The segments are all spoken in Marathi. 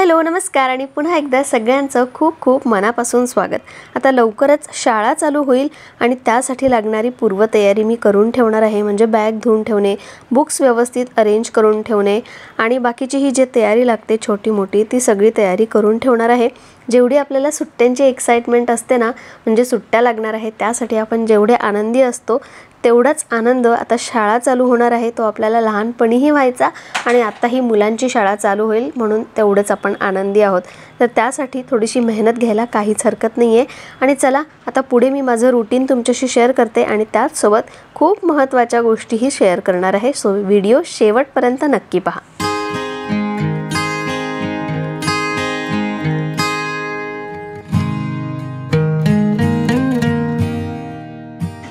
हॅलो नमस्कार आणि पुन्हा एकदा सगळ्यांचं खूप खूप मनापासून स्वागत। आता लवकरच शाळा चालू होईल आणि त्यासाठी लागणारी पूर्वतयारी मी करून ठेवणार आहे। म्हणजे बॅग धुवून ठेवणे, बुक्स व्यवस्थित अरेंज करून ठेवणे आणि बाकीची ही जी तयारी लागते छोटी मोठी ती सगळी तयारी करून ठेवणार आहे। जेवढी आपल्याला सुट्ट्यांची एक्साइटमेंट असते ना, म्हणजे सुट्ट्या लागणार आहे त्यासाठी आपण जेवढे आनंदी असतो तेवढाच आनंद आता शाळा चालू होणार आहे तो आपल्याला लहानपणीही व्हायचा आणि आता ही मुलांची शाळा चालू होईल म्हणून तेवढंच आपण आनंदी आहोत। तर त्यासाठी थोडीशी मेहनत घ्यायला काहीच हरकत नाहीये। आणि चला आता पुढे मी माझं रूटीन तुमच्याशी शेअर करते आणि त्याच सोबत खूप महत्त्वाच्या गोष्टीही शेअर करणार आहे। सो व्हिडिओ शेवटपर्यंत नक्की पहा।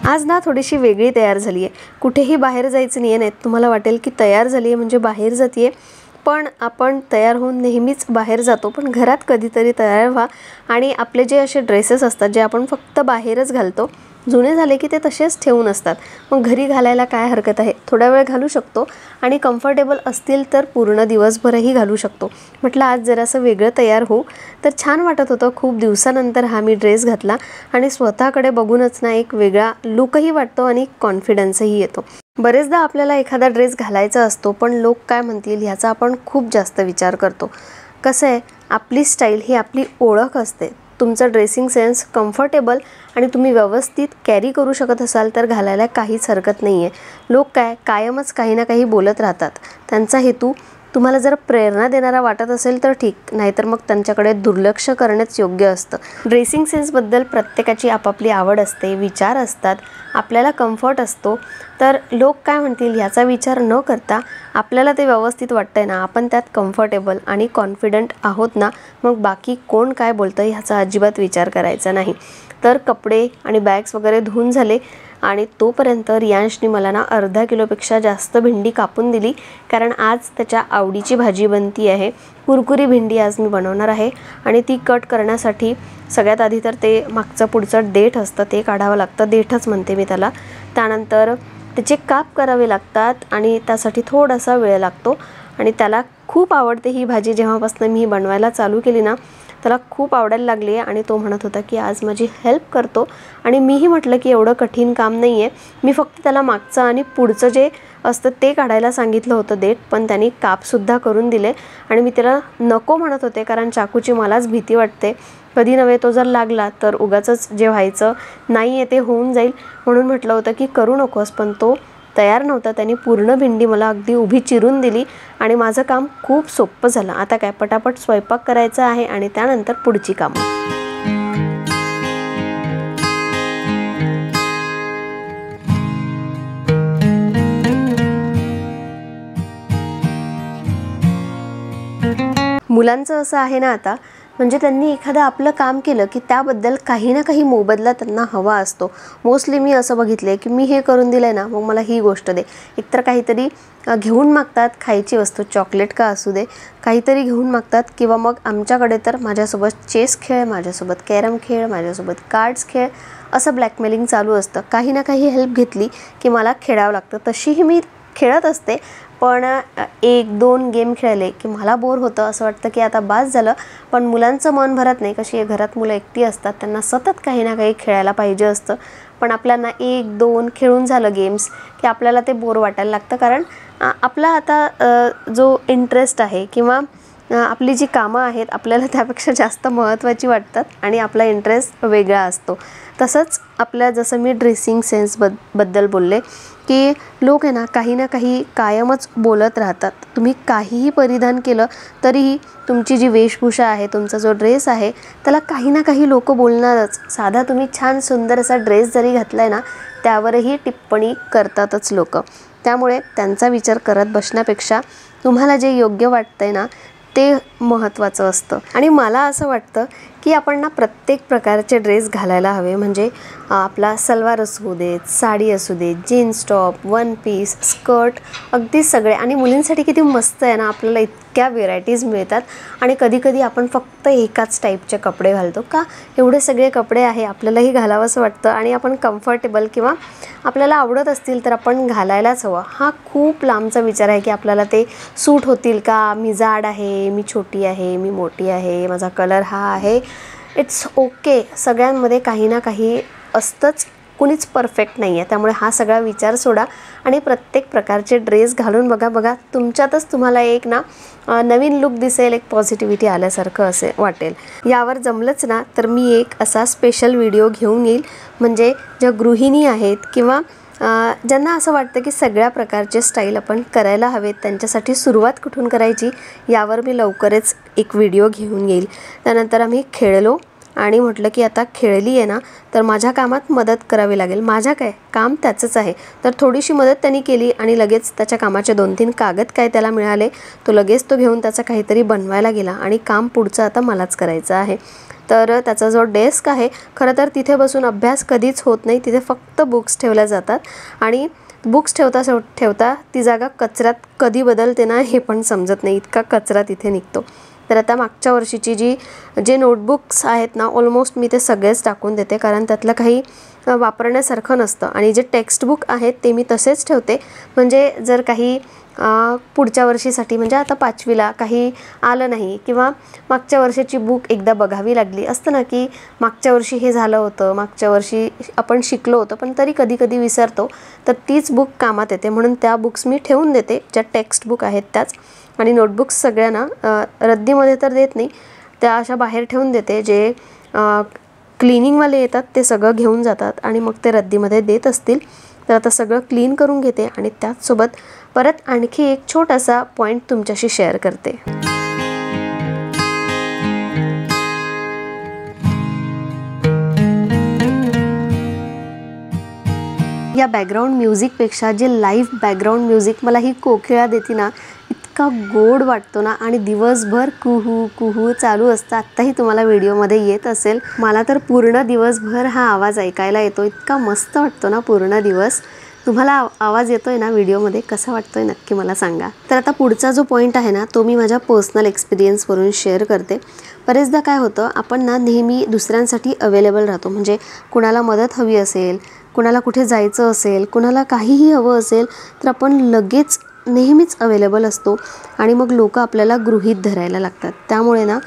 आज ना थोडीशी वेगळी तयार झाली आहे। कुठेही बाहेर जायचं नाहीये। नाही तुम्हाला वाटेल की तयार झाली आहे म्हणजे बाहेर जातीये, पण आपण तयार होऊन नेहमीच बाहेर जातो, पण घरात कधीतरी तयार व्हा आणि आपले जे असे ड्रेसेस असतात जे आपण फक्त बाहेरच घालतो जुने झाले की ते तसेच ठेवून असतात, मग घरी घालायला काय हरकत आहे, थोडा वेळ घालू शकतो आणि कम्फर्टेबल असतील तर पूर्ण दिवसभरही घालू शकतो। म्हटलं आज जरासं वेगळं तयार होऊ, तर छान वाटत होतं। खूप दिवसानंतर हा मी ड्रेस घातला आणि स्वतःकडे बघूनच ना एक वेगळा लुकही वाटतो आणि कॉन्फिडन्सही येतो। बरेचदा आपल्याला एखादा ड्रेस घालायचा असतो पण लोक काय म्हणतील ह्याचा आपण खूप जास्त विचार करतो। कसं आहे, आपली स्टाईल ही आपली ओळख असते। तुमचा ड्रेसिंग सेन्स कम्फर्टेबल आणि तुम्ही व्यवस्थित कॅरी करू शकत असाल तर घालायला काहीच हरकत नाही आहे। लोक कायमच काही ना काही बोलत राहतात। त्यांचा हेतू तुम्हाला जर प्रेरणा देणारा वाटत असेल तर ठीक, नाहीतर मग त्यांच्याकडे दुर्लक्ष करणेच योग्य असतं। ड्रेसिंग सेन्सबद्दल प्रत्येकाची आपापली आवड असते, विचार असतात, आपल्याला कम्फर्ट असतो। तर लोक काय म्हणतील ह्याचा विचार न करता आपल्याला ते व्यवस्थित वाटतंय ना, आपण त्यात कम्फर्टेबल आणि कॉन्फिडंट आहोत ना, मग बाकी कोण काय बोलतं ह्याचा अजिबात विचार करायचा नाही। तर कपडे आणि बॅग्स वगैरे धुवून झाले आणि तोपर्यंत रियांशने मला ना अर्धा किलोपेक्षा जास्त भेंडी कापून दिली, कारण आज त्याच्या आवडीची भाजी बनती आहे। कुरकुरी भेंडी आज मी बनवणार आहे आणि ती कट करण्यासाठी सगळ्यात आधी तर ते मागचं पुढचं देठ असतं ते काढावं लागतं, देठच म्हणते मी त्याला। त्यानंतर त्याचे काप करावे लागतात आणि त्यासाठी थोडासा वेळ लागतो आणि त्याला खूप आवडते ही भाजी। जेव्हापासून मी ही बनवायला चालू केली ना त्याला खूप आवडायला लागली आहे आणि तो म्हणत होता की आज माझी हेल्प करतो आणि मीही म्हटलं की एवढं कठीण काम नाही आहे, मी फक्त त्याला मागचं आणि पुढचं जे असतं ते काढायला सांगितलं होतं देठ, पण त्यांनी कापसुद्धा करून दिले आणि मी त्याला नको म्हणत होते कारण चाकूची मलाच भीती वाटते, कधी नव्हे तो जर लागला तर उगाचच जे व्हायचं नाही आहे ते होऊन जाईल, म्हणून म्हटलं होतं की करू नकोस, पण तो तयार नव्हता। त्यांनी पूर्ण भेंडी मला अगदी उभी चिरून दिली आणि माझं काम खूप सोपं झालं। आता काय पटापट स्वयंपाक करायचा आहे आणि त्यानंतर पुढची कामं। मुलांचं असं आहे ना आता, म्हणजे त्यांनी एखादं आपलं काम केलं की त्याबद्दल काही ना काही मोबदला त्यांना हवा असतो। मोस्टली मी असं बघितले की मी हे करून दिलंय ना मग मला ही गोष्ट दे, एकतर काहीतरी घेऊन मागतात, खायची वस्तू चॉकलेट का असू दे काहीतरी घेऊन मागतात, किंवा मग आमच्याकडे तर माझ्यासोबत चेस खेळ, माझ्यासोबत कॅरम खेळ, माझ्यासोबत कार्ड्स खेळ असं ब्लॅकमेलिंग चालू असतं। काही ना काही हेल्प घेतली की मला खेळावं लागतं, तशीही मी खेळत असते, पण एक दोन गेम खेळले की मला बोर होतं, असं वाटतं की आता बास झालं। पण मुलांचं मन भरत नाही, कशी आहे घरात मुलं एकटी असतात, त्यांना सतत काही ना काही खेळायला पाहिजे असतं, पण आपल्याला एक दोन खेळून झालं गेम्स की आपल्याला ते बोर वाटायला लागतं, कारण आपला आता जो इंटरेस्ट आहे किंवा आपली जी कामं आहेत आपल्याला त्यापेक्षा जास्त महत्त्वाची वाटतात आणि आपला इंटरेस्ट वेगळा असतो। तसंच आपल्या जसं मी ड्रेसिंग सेन्सबद्दल बोलले की लोक आहे ना काही ना काही कायमच बोलत राहतात। तुम्ही काहीही परिधान केलं तरीही तुमची जी वेशभूषा आहे, तुमचा जो ड्रेस आहे त्याला काही ना काही लोक बोलणारच। साधा तुम्ही छान सुंदर असा ड्रेस जरी घातलाय ना त्यावरही टिप्पणी करतातच लोक। त्यामुळे त्यांचा विचार करत बसण्यापेक्षा तुम्हाला जे योग्य वाटतंय ना ते महत्त्वाचं असतं। आणि मला असं वाटतं की आपण ना प्रत्येक प्रकारचे ड्रेस घालायला हवे, म्हणजे आपला सलवार असू दे, साडी असू दे, jeans top, one piece, skirt, अगदी सगळे। आणि मुलींसाठी किती मस्त आहे ना, आपल्याला इतक्या व्हेरायटीज मिळतात आणि कधी कधी आपण फक्त एकाच टाईपचे कपडे घालतो का, एवढे सगळे कपडे आहे आपल्यालाही घालावंसं वाटतं आणि आपण कम्फर्टेबल किंवा आपल्याला आवडत असतील तर आपण घालायलाच हवं. हा खूप लांबचा विचार आहे की आपल्याला ते सूट होतील का, मी जाड आहे, मी छोटी आहे, मी मोठी आहे, माझा कलर हा आहे. इट्स ओके, सगळ्यांमध्ये काही ना काही असतंच, कुणीच परफेक्ट नाही आहे. त्यामुळे हा सगळा विचार सोडा आणि प्रत्येक प्रकारचे ड्रेस घालून बघा. तुमच्यातच तुम्हाला एक ना नवीन लुक दिसेल, एक पॉझिटिव्हिटी आल्यासारखं असे वाटेल. यावर जमलंच ना तर मी एक असा स्पेशल व्हिडिओ घेऊन येईल, म्हणजे ज्या गृहिणी आहेत किंवा ज्यांना असं वाटतं की सगळ्या प्रकारचे स्टाईल आपण करायला हवेत, त्यांच्यासाठी सुरुवात कुठून करायची यावर मी लवकरच एक व्हिडिओ घेऊन येईल. त्यानंतर आम्ही खेळलो आणि म्हटलं की आता खेळली आहे ना तर माझ्या कामात मदत करावी लागेल. माझ्या काय काम त्याचंच आहे, तर थोडीशी मदत त्यांनी केली आणि लगेच त्याच्या कामाचे 2-3 कागद काय त्याला मिळाले, तो लगेच तो घेऊन त्याचा काहीतरी बनवायला गेला आणि काम पुढचं आता मलाच करायचं आहे. तर त्याचा जो डेस्क आहे, खरं तर तिथे बसून अभ्यास कधीच होत नाही, तिथे फक्त बुक्स ठेवल्या जातात आणि बुक्स ठेवता ती जागा कचऱ्यात कधी बदलते ना हे पण समजत नाही, इतका कचरा तिथे निघतो. तर आता मागच्या वर्षीची जे नोटबुक्स आहेत ना, ऑलमोस्ट मी ते सगळेच टाकून देते, कारण त्यातलं काही वापरण्यासारखं नसतं. आणि जे टेक्स्टबुक आहेत ते मी तसेच ठेवते, म्हणजे जर काही पुढच्या वर्षीसाठी, म्हणजे आता 5वीला काही आलं नाही किंवा मागच्या वर्षाची बुक एकदा बघावी लागली असतं ना, की मागच्या वर्षी हे झालं होतं, मागच्या वर्षी आपण शिकलो होतो पण तरी कधी कधी विसरतो, तर तीच बुक कामात येते. म्हणून त्या बुक्स मी ठेवून देते, ज्या टेक्स्टबुक आहेत त्याच. आणि नोटबुक्स सगळ्यांना रद्दीमध्ये तर देत नाही, त्या अशा बाहेर ठेवून देते. जे क्लिनिंगवाले येतात ते सगळं घेऊन जातात आणि मग ते रद्दीमध्ये देत असतील. तर आता सगळं क्लीन करून घेते आणि त्याचसोबत परत आणखी एक छोटासा पॉईंट तुमच्याशी शेअर करते. या बॅकग्राऊंड म्युझिकपेक्षा जे लाईव्ह बॅकग्राऊंड म्युझिक मला ही कोकिळा देते ना, इतका गोड वाटतो ना, आणि दिवसभर कुहू कुहू चालू असतं. आत्ताही तुम्हाला व्हिडिओमध्ये येत असेल. मला तर पूर्ण दिवसभर हा आवाज ऐकायला येतो, इतका मस्त वाटतो ना पूर्ण दिवस. तुम्हाला आवाज येतोय ना व्हिडिओमध्ये, कसा वाटतोय नक्की मला सांगा. तर आता पुढचा जो पॉईंट आहे ना, तो मी माझ्या पर्सनल एक्सपिरियन्सवरून शेअर करते. बरेचदा काय होतं, आपण ना नेहमी दुसऱ्यांसाठी अवेलेबल राहतो. म्हणजे कुणाला मदत हवी असेल, कुणाला कुठे जायचं असेल, कुणाला काहीही हवं असेल तर आपण लगेच नेहमीच अवेलेबल असतो आणि मग लोक आपल्याला गृहीत धरायला लागतात. त्यामुळे ना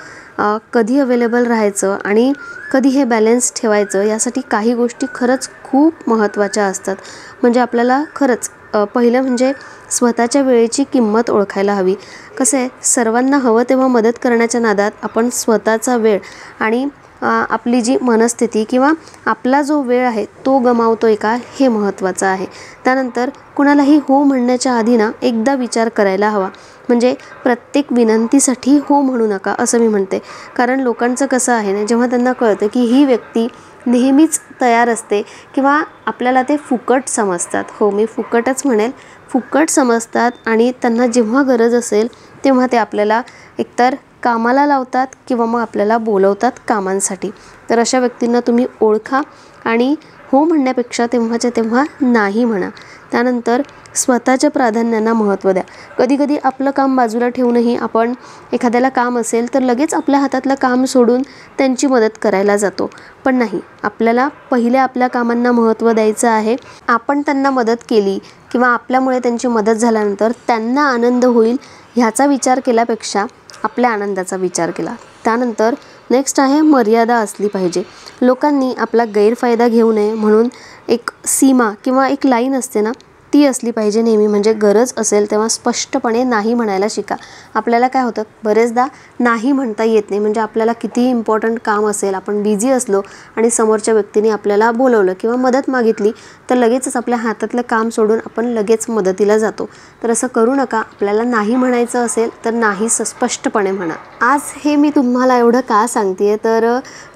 कधी अवेलेबल राहायचं आणि कधी हे बॅलन्स ठेवायचं, यासाठी काही गोष्टी खरंच खूप महत्त्वाच्या असतात. म्हणजे आपल्याला खरंच पहिलं म्हणजे स्वतःच्या वेळेची किंमत ओळखायला हवी. कसं आहे, सर्वांना हवं तेव्हा मदत करण्याच्या नादात आपण स्वतःचा वेळ आणि आपली जी मनस्थिती किंवा आपला जो वेळ आहे तो गमावतोय का, हे महत्त्वाचं आहे. त्यानंतर कुणालाही हो म्हणण्याच्या आधी ना एकदा विचार करायला हवा. म्हणजे प्रत्येक विनंतीसाठी हो म्हणू नका असं मी म्हणते. कारण लोकांचं कसं आहे ना, जेव्हा त्यांना कळतं की ही व्यक्ती नेहमीच तयार असते किंवा आपल्याला ते फुकट समजतात, हो मी फुकटच म्हणेल, फुकट समजतात आणि त्यांना जेव्हा गरज असेल तेव्हा ते आपल्याला एकतर कामाला लावतात किंवा मग आपल्याला बोलवतात कामांसाठी. तर अशा व्यक्तींना तुम्ही ओळखा आणि हो म्हणण्यापेक्षा तेव्हाच्या तेव्हा नाही म्हणा. त्यानंतर स्वतःच्या प्राधान्यांना महत्त्व द्या. कधीकधी आपलं काम बाजूला ठेवूनही आपण एखाद्याला काम असेल तर लगेच आपल्या हातातलं काम सोडून त्यांची मदत करायला जातो. पण नाही, आपल्याला पहिले आपल्या कामांना महत्त्व द्यायचं आहे. आपण त्यांना मदत केली किंवा आपल्यामुळे त्यांची मदत झाल्यानंतर त्यांना आनंद होईल ह्याचा विचार केल्यापेक्षा आपल्या आनंदाचा विचार केला. त्यानंतर नेक्स्ट आहे, मर्यादा असली पाहिजे. लोकांनी आपला गैरफायदा घेऊ नये म्हणून एक सीमा किंवा एक लाईन असते ना, ती असली पाहिजे नेहमी. म्हणजे गरज असेल तेव्हा स्पष्टपणे नाही म्हणायला शिका. आपल्याला काय होतं, बरेचदा नाही म्हणता येत नाही. म्हणजे आपल्याला कितीही इम्पॉर्टंट काम असेल, आपण बिझी असलो आणि समोरच्या व्यक्तीने आपल्याला बोलवलं किंवा मदत मागितली तर लगेचच आपल्या हातातलं काम सोडून आपण लगेच मदतीला जातो. तर असं करू नका. आपल्याला नाही म्हणायचं असेल तर नाही स्पष्टपणे म्हणा. आज हे मी तुम्हाला एवढं का सांगते, तर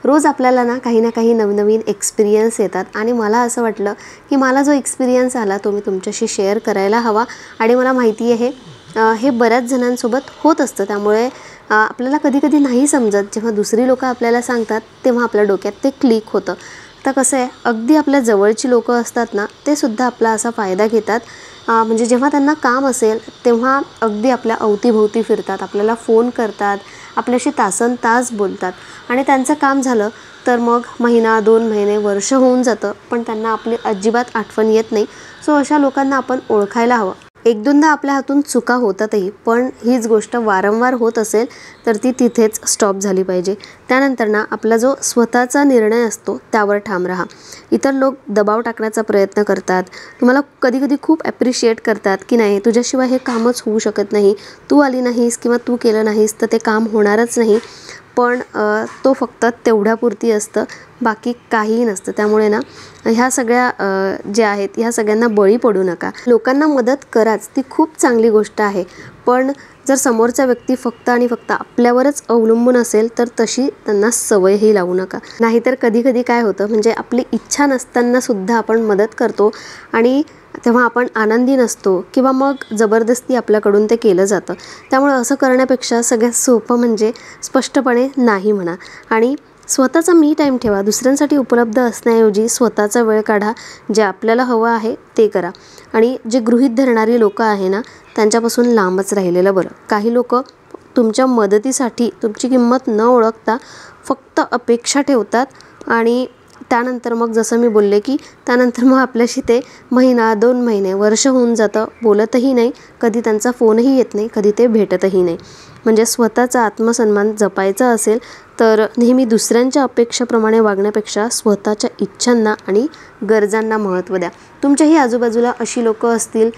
रोज आपल्याला ना काही नवनवीन एक्सपिरियन्स येतात आणि मला असं वाटलं की मला जो एक्सपिरियन्स आला तो मी तुमच्याशी शेअर करायला हवा. आणि मला माहिती आहे हे बऱ्याच जणांसोबत होत असतं. त्यामुळे आपल्याला कधी नाही समजत, जेव्हा दुसरी लोकं आपल्याला सांगतात तेव्हा आपल्या डोक्यात ते क्लिक होतं. आता कसं आहे, अगदी आपल्या जवळची लोकं असतात ना, ते सुद्धा आपला असा फायदा घेतात. म्हणजे जेव्हा त्यांना काम असेल तेव्हा अगदी आपल्या अवतीभोवती फिरतात, आपल्याला फोन करतात, आपल्याशी तासनतास बोलतात आणि त्यांचं काम झालं तर मग महिना 2 महिने वर्ष होऊन जातं पण त्यांना आपली अजिबात आठवण येत नाही. सो अशा लोकांना आपण ओळखायला हवं. एक दोनदा आपल्या हातून चुका होतातही, पण हीच गोष्ट वारंवार होत असेल तर ती तिथेच स्टॉप झाली पाहिजे. त्यानंतर ना आपला जो स्वतःचा निर्णय असतो त्यावर ठाम राहा. इतर लोक दबाव टाकण्याचा प्रयत्न करतात, तुम्हाला कधी कधी खूप ॲप्रिशिएट करतात की नाही तुझ्याशिवाय हे कामच होऊ शकत नाही, तू आली नाहीस किंवा तू केलं नाहीस तर ते काम होणारच नाही. पण तो फक्त तेवढ्यापुरती असतं, बाकी काहीही नसतं. त्यामुळे ना ह्या सगळ्या जे आहेत ह्या सगळ्यांना बळी पडू नका. लोकांना मदत कराच, ती खूप चांगली गोष्ट आहे. पण जर समोरचा व्यक्ती फक्त आणि फक्त आपल्यावरच अवलंबून असेल तर तशी त्यांना सवयही लावू नका. नाहीतर कधी कधी काय होतं म्हणजे आपली इच्छा नसताना सुद्धा आपण मदत करतो आणि तेव्हा आपण आनंदी नसतो किंवा मग जबरदस्ती आपल्याकडून ते केलं जातं. त्यामुळे असं करण्यापेक्षा सगळ्यात सोपं म्हणजे स्पष्टपणे नाही म्हणा आणि स्वतःचा मी टाईम ठेवा. दुसऱ्यांसाठी उपलब्ध असण्याऐवजी स्वतःचा वेळ काढा. जे आपल्याला हवं आहे ते करा आणि जे गृहीत धरणारी लोकं आहे ना त्यांच्यापासून लांबच राहिलेलं बरं. काही लोक तुमच्या मदतीसाठी तुमची किंमत न ओळखता फक्त अपेक्षा ठेवतात आणि त्यानंतर मग जसं मी बोलले की त्यानंतर मग आपल्याशी ते महिना 2 महिने वर्ष होऊन जातं, बोलतही नाही, कधी त्यांचा फोनही येत नाही, कधी ते भेटतही नाही. म्हणजे स्वतःचा आत्मसन्मान जपायचा असेल तर नेहमी दुसऱ्यांच्या अपेक्षेप्रमाणे वागण्यापेक्षा स्वतःच्या इच्छांना आणि गरजांना महत्त्व द्या. तुमच्याही आजूबाजूला अशी लोकं असतील,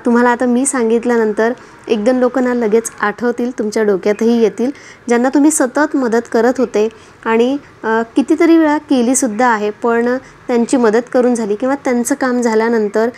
तुम्हाला आता मी सांगितल्यानंतर 1-2 लोकांना लगेच आठवतील, तुमच्या डोक्यातही येतील, ज्यांना तुम्ही सतत मदत करत होते आणि कितीतरी वेळा केलीसुद्धा आहे. पण त्यांची मदत करून झाली किंवा त्यांचं काम झाल्यानंतर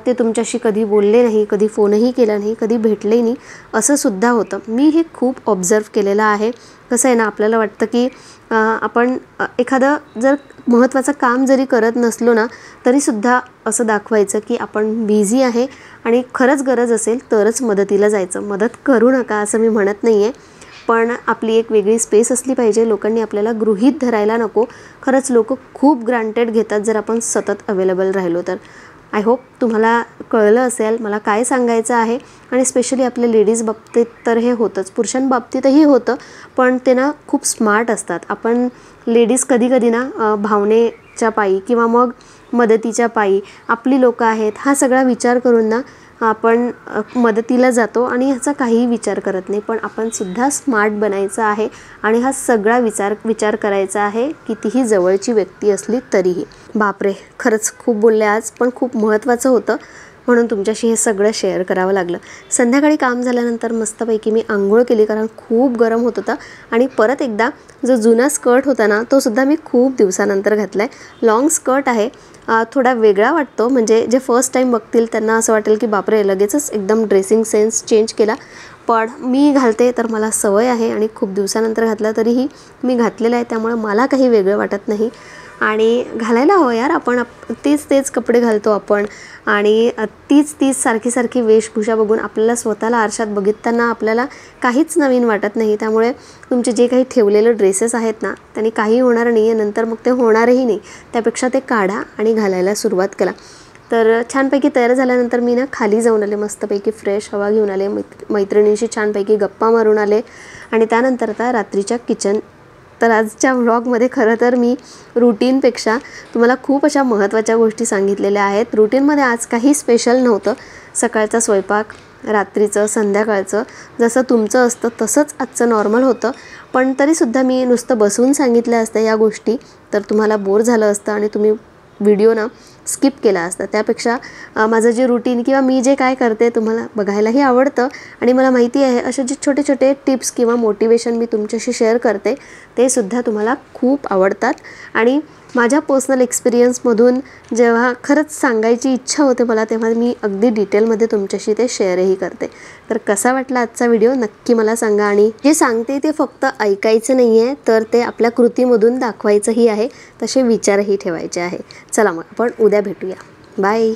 ते तुमच्याशी कधी बोलले नाही, कधी फोनही केला नाही, कधी भेटले नाही, असं सुद्धा होतं. मी हे खूप ऑब्झर्व केलेलं आहे. कसं आहे ना आपल्याला वाटतं की आपण एखादं जर महत्त्वाचं काम जरी करत नसलो ना तरीसुद्धा असं दाखवायचं की आपण बिझी आहे आणि खरंच गरज असेल तरच मदतीला जायचं. मदत करू नका असं मी म्हणत नाही आहे, पण आपली एक वेगळी स्पेस असली पाहिजे. लोकांनी आपल्याला गृहीत धरायला नको. खरंच लोक खूप ग्रांटेड घेतात जर आपण सतत अवेलेबल राहिलो तर. आय होप तुम्हाला कळलं असेल मला काय सांगायचं आहे आणि स्पेशली आपल्या लेडीज बाबतीत तर हे होतंच, पुरुषांबाबतीतही होतं, पण ते ना खूप स्मार्ट असतात. आपण लेडीज कधी कधी ना भावनेच्या पायी किंवा मग मदतीच्या पायी आपली लोकं आहेत हा सगळा विचार करून ना आपण मदतीला जातो आणि ह्याचा काहीही विचार करत नाही. पण आपण सुद्धा स्मार्ट बनायचं आहे आणि हा सगळा विचार करायचा आहे कितीही जवळची व्यक्ती असली तरीही. बापरे, खरंच खूप बोलले आज, पण खूप महत्त्वाचं होतं म्हणून तुमच्याशी हे सगळं शेअर करावं लागलं. संध्याकाळी काम झाल्यानंतर मस्तपैकी मी आंघोळ केली कारण खूप गरम होत होता आणि परत एकदा जो जुना स्कर्ट होता ना तो सुद्धा मी खूप दिवसानंतर घातला आहे. लाँग स्कर्ट आहे, थोडा वेगळा वाटतो. म्हणजे जे फर्स्ट टाईम बघतील त्यांना असं वाटेल की बापरे लगेचच एकदम ड्रेसिंग सेन्स चेंज केला, पण मी घालते तर मला सवय आहे आणि खूप दिवसानंतर घातला तरीही मी घातलेला आहे, त्यामुळे मला काही वेगळं वाटत नाही. आणि घालायला हवं यार, आपण तेच कपडे घालतो आपण आणि तीच सारखी वेशभूषा बघून आपल्याला स्वतःला आरशात बघितताना आपल्याला काहीच नवीन वाटत नाही. त्यामुळे तुमचे जे काही ठेवलेले ड्रेसेस आहेत ना त्यांनी काही होणार नाही आहे, नंतर मग ते होणारही नाही. त्यापेक्षा ते काढा आणि घालायला सुरुवात करा. तर छानपैकी तयार झाल्यानंतर मी ना खाली जाऊन आले, मस्तपैकी फ्रेश हवा घेऊन आले, मैत्रिणींशी छानपैकी गप्पा मारून आले आणि त्यानंतर आता रात्रीच्या किचन. तर आजच्या व्लॉगमध्ये खरं तर मी रुटीनपेक्षा तुम्हाला खूप अशा महत्त्वाच्या गोष्टी सांगितलेल्या आहेत. रुटीनमध्ये आज काही स्पेशल नव्हतं. सकाळचा स्वयंपाक, रात्रीचं, संध्याकाळचं जसं तुमचं असतं तसंच आजचं नॉर्मल होतं. पण तरीसुद्धा मी नुसतं बसून सांगितल्या असत्या या गोष्टी तर तुम्हाला बोर झालं असतं आणि तुम्ही व्हिडिओ ना स्किप केला असता. त्यापेक्षा माझं जे रुटीन किंवा मी जे काय करते तुम्हाला बघायलाही आवडतं आणि मला माहिती आहे असे जे छोटे छोटे टिप्स किंवा मोटिवेशन मी तुमच्याशी शेअर करते ते सुद्धा तुम्हाला खूप आवडतात. आणि माझ्या पर्सनल एक्सपिरियन्समधून जेव्हा खरंच सांगायची इच्छा होते मला तेव्हा मी अगदी डिटेलमध्ये तुमच्याशी ते शेअरही करते. तर कसा वाटला आजचा व्हिडिओ नक्की मला सांगा. आणि जे सांगते ते फक्त ऐकायचं नाही आहे तर ते आपल्या कृतीमधून दाखवायचंही आहे, तसे विचारही ठेवायचे आहे. चला मग आपण उद्या भेटूया. बाय.